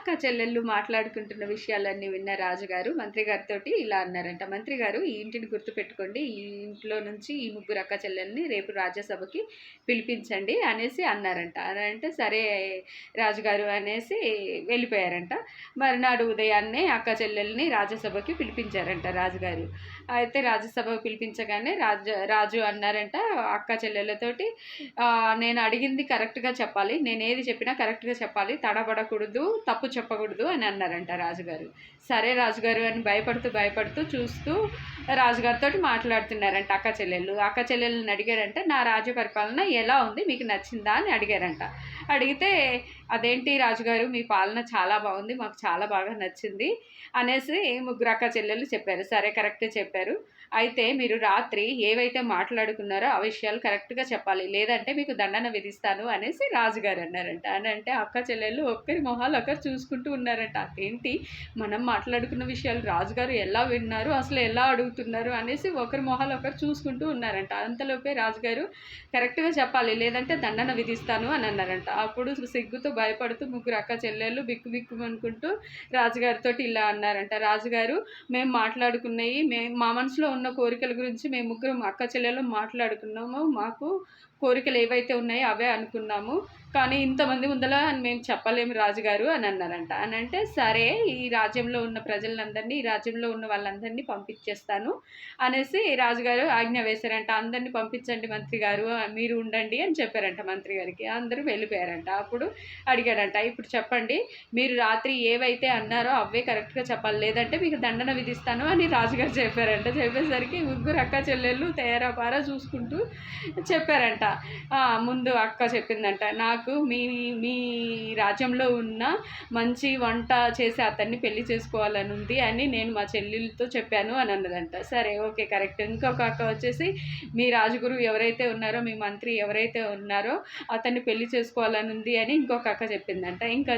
అక్క చెల్లెళ్ళు మాట్లాడుకుంటున్న విషయాలన్నీ విన్న రాజుగారు మంత్రి గారితోటి ఇలా అన్నారంట. మంత్రి గారు, ఈ ఇంటిని గుర్తుపెట్టుకోండి, ఈ ఇంట్లో నుంచి ఈ ముగ్గురు అక్క చెల్లెల్ని రేపు రాజ్యసభకి పిలిపించండి అనేసి అన్నారంట. అని అంటే సరే రాజుగారు అనేసి వెళ్ళిపోయారంట. మరునాడు ఉదయాన్నే అక్క చెల్లెల్ని రాజ్యసభకి పిలిపించారంట రాజుగారు. అయితే రాజ్యసభ పిలిపించగానే రాజు అన్నారంట అక్క చెల్లెళ్ళతోటి, నేను అడిగింది కరెక్ట్గా చెప్పాలి, నేను ఏది చెప్పినా కరెక్ట్గా చెప్పాలి, తడబడకూడదు, తప్పు చెప్పకూడదు అని అన్నారంట రాజుగారు. సరే రాజుగారు అని భయపడుతూ చూస్తూ రాజుగారితో మాట్లాడుతున్నారంట అక్క చెల్లెళ్ళని అడిగారంట, నా రాజ్య పరిపాలన ఎలా ఉంది, మీకు నచ్చిందా అని అడిగారంట. అడిగితే అదేంటి రాజుగారు, మీ పాలన చాలా బాగుంది, మాకు చాలా బాగా నచ్చింది అనేసి ముగ్గురు అక్క చెల్లెళ్ళు చెప్పారు. సరే కరెక్టే చెప్పారు, అయితే మీరు రాత్రి ఏవైతే మాట్లాడుకున్నారో ఆ విషయాలు కరెక్ట్గా చెప్పాలి, లేదంటే మీకు దండన విధిస్తాను అనేసి రాజుగారు అన్నారంట. అని అంటే అక్క చెల్లెళ్ళు ఒకరి మొహాలు ఒకరు చూసుకుంటూ ఉన్నారంట. అదేంటి, మనం మాట్లాడుకున్న విషయాలు రాజుగారు ఎలా విన్నారు, అసలు ఎలా అడుగుతున్నారు అనేసి ఒకరి మొహాలు ఒకరు చూసుకుంటూ ఉన్నారంట. అంతలోపే రాజుగారు కరెక్ట్గా చెప్పాలి, లేదంటే దండన విధిస్తాను అని అన్నారంట. అప్పుడు సిగ్గుతో భయపడుతూ ముగ్గురు అక్క చెల్లెళ్ళు బిక్కుబిక్కుమనుకుంటూ రాజుగారితో ఇలా అన్నారంట. రాజుగారు, మేము మాట్లాడుకున్నవి, మా మనసులో ఉన్న కోరికల గురించి మేము ముగ్గురు అక్క చెల్లెలు మాట్లాడుకున్నాము, మాకు కోరికలు ఏవైతే ఉన్నాయో అవే అనుకున్నాము, కానీ ఇంతమంది ముందల మేము చెప్పలేము రాజుగారు అని అన్నారంట. అని అంటే సరే, ఈ రాజ్యంలో ఉన్న ప్రజలందరినీ, ఈ రాజ్యంలో ఉన్న వాళ్ళందరినీ పంపించేస్తాను అనేసి రాజుగారు ఆజ్ఞ వేశారంట. అందరినీ పంపించండి మంత్రి గారు, మీరు ఉండండి అని చెప్పారంట మంత్రి గారికి. అందరూ వెళ్ళిపోయారంట. అప్పుడు అడిగాడంట, ఇప్పుడు చెప్పండి, మీరు రాత్రి ఏవైతే అన్నారో అవే కరెక్ట్గా చెప్పాలి, లేదంటే మీకు దండన విధిస్తాను అని రాజుగారు చెప్పారంట. చెప్పేసరికి ముగ్గురు అక్క చెల్లెళ్ళు తేరాపారా చూసుకుంటూ చెప్పారంట. ముందు అక్క చెప్పిందంట, నాకు మీ రాజ్యంలో ఉన్న మంచి వంట చేసి అతన్ని పెళ్లి చేసుకోవాలని ఉంది అని నేను మా చెల్లెలతో చెప్పాను అని అన్నదంట. సరే ఓకే కరెక్ట్. ఇంకొక అక్క వచ్చేసి, మీ రాజుగురు ఎవరైతే ఉన్నారో, మీ మంత్రి ఎవరైతే ఉన్నారో అతన్ని పెళ్లి చేసుకోవాలని ఉంది అని ఇంకొక అక్క చెప్పిందంట. ఇంకా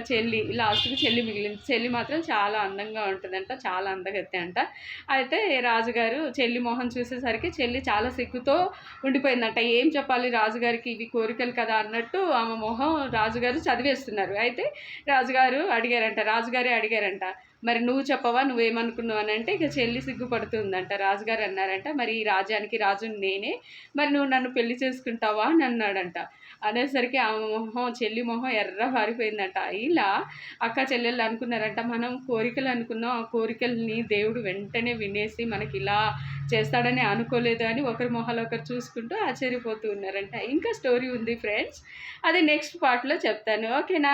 లాస్ట్కి చెల్లి మిగిలింది. చెల్లి మాత్రం చాలా అందంగా ఉంటుందంట, చాలా అందగత్తే అంట. అయితే రాజుగారు చెల్లి మొహం చూసేసరికి చెల్లి చాలా సిగ్గుతో ఉండిపోయిందంట. ఏం చెప్పాలి రాజుగారికి, ఇవి కోరికలు కదా అన్నట్టు ఆమె మొహం రాజుగారు చదివేస్తున్నారు. అయితే రాజుగారే అడిగారంట, మరి నువ్వు చెప్పవా, నువ్వేమనుకున్నావు అని అంటే ఇక చెల్లి సిగ్గుపడుతుందంట. రాజుగారు అన్నారంట, మరి ఈ రాజ్యానికి రాజుని నేనే, మరి నువ్వు నన్ను పెళ్లి చేసుకుంటావా అని అన్నాడంట. అనేసరికి ఆమె చెల్లి మొహం ఎర్ర పారిపోయిందంట. ఇలా అక్క చెల్లెళ్ళు అనుకున్నారంట, మనం కోరికలు అనుకున్నాం, ఆ కోరికల్ని దేవుడు వెంటనే వినేసి మనకి ఇలా చేస్తాడని అనుకోలేదు అని ఒకరి మొహాలు ఒకరు చూసుకుంటూ ఆశ్చర్యపోతూ ఉన్నారంట. ఇంకా స్టోరీ ఉంది ఫ్రెండ్స్, అది నెక్స్ట్ పార్ట్లో చెప్తాను. ఓకేనా?